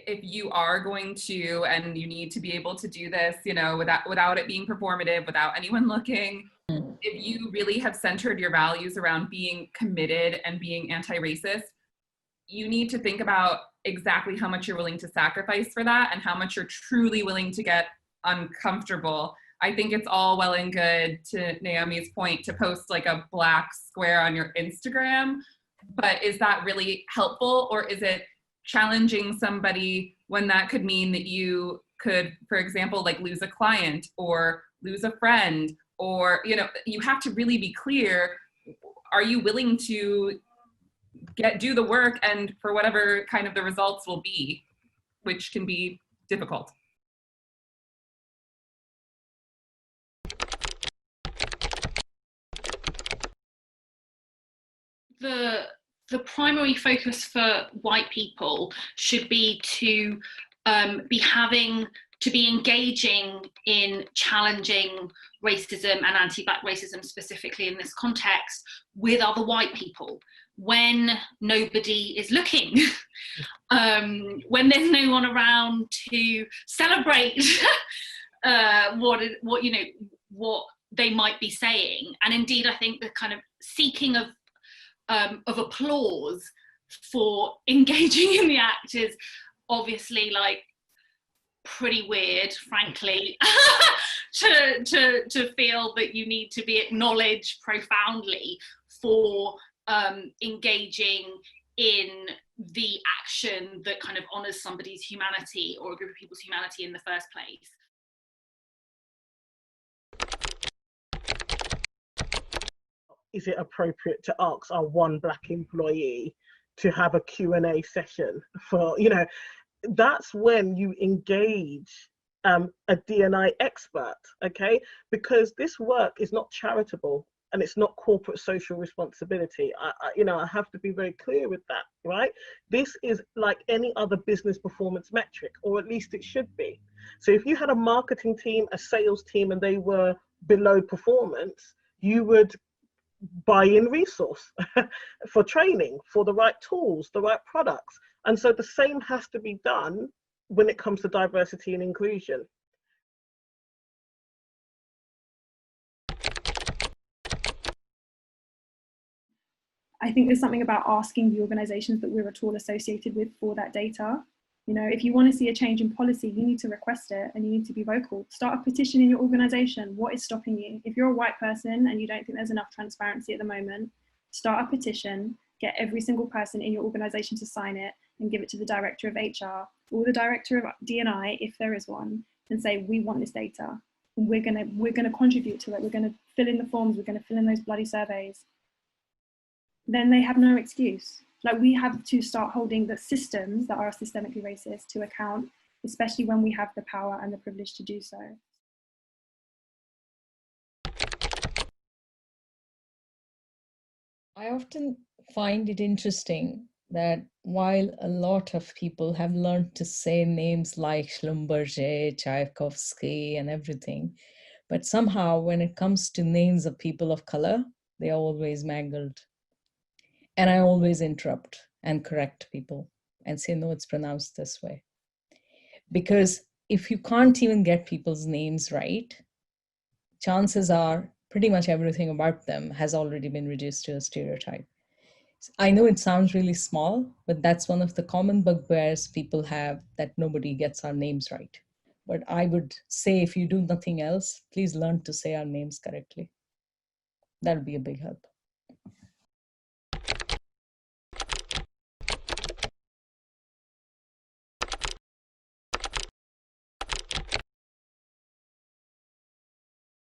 if you are going to, and you need to be able to do this, you know, without it being performative, without anyone looking, if you really have centered your values around being committed and being anti-racist, you need to think about exactly how much you're willing to sacrifice for that and how much you're truly willing to get uncomfortable. I think it's all well and good, to Naomi's point, to post like a black square on your Instagram, but is that really helpful, or is it challenging somebody when that could mean that you could, for example, like lose a client or lose a friend, or, you know, you have to really be clear, are you willing to do the work and for whatever kind of the results will be, which can be difficult. The primary focus for white people should be to be engaging in challenging racism and anti-Black racism, specifically in this context, with other white people when nobody is looking, when there's no one around to celebrate what they might be saying. And indeed, I think the kind of seeking of applause for engaging in the act is obviously like pretty weird, frankly, to feel that you need to be acknowledged profoundly for engaging in the action that kind of honors somebody's humanity or a group of people's humanity in the first place. Is it appropriate to ask our one Black employee to have a Q&A session for, you know, that's when you engage a D&I expert, okay? Because this work is not charitable and it's not corporate social responsibility. I have to be very clear with that, right? This is like any other business performance metric, or at least it should be. So if you had a marketing team, a sales team, and they were below performance, you would buy in resource for training, for the right tools, the right products. And so the same has to be done when it comes to diversity and inclusion. I think there's something about asking the organizations that we're at all associated with for that data. You know, if you want to see a change in policy, you need to request it and you need to be vocal. Start a petition in your organization. What is stopping you? If you're a white person and you don't think there's enough transparency at the moment, start a petition, get every single person in your organization to sign it and give it to the director of HR or the director of D&I, if there is one, and say, we want this data. We're gonna contribute to it. We're gonna fill in the forms. We're gonna fill in those bloody surveys. Then they have no excuse. Like, we have to start holding the systems that are systemically racist to account, especially when we have the power and the privilege to do so. I often find it interesting that while a lot of people have learned to say names like Schlumberger, Tchaikovsky, and everything, but somehow when it comes to names of people of color, they are always mangled. And I always interrupt and correct people and say, no, it's pronounced this way. Because if you can't even get people's names right, chances are pretty much everything about them has already been reduced to a stereotype. I know it sounds really small, but that's one of the common bugbears people have, that nobody gets our names right. But I would say, if you do nothing else, please learn to say our names correctly. That'll be a big help.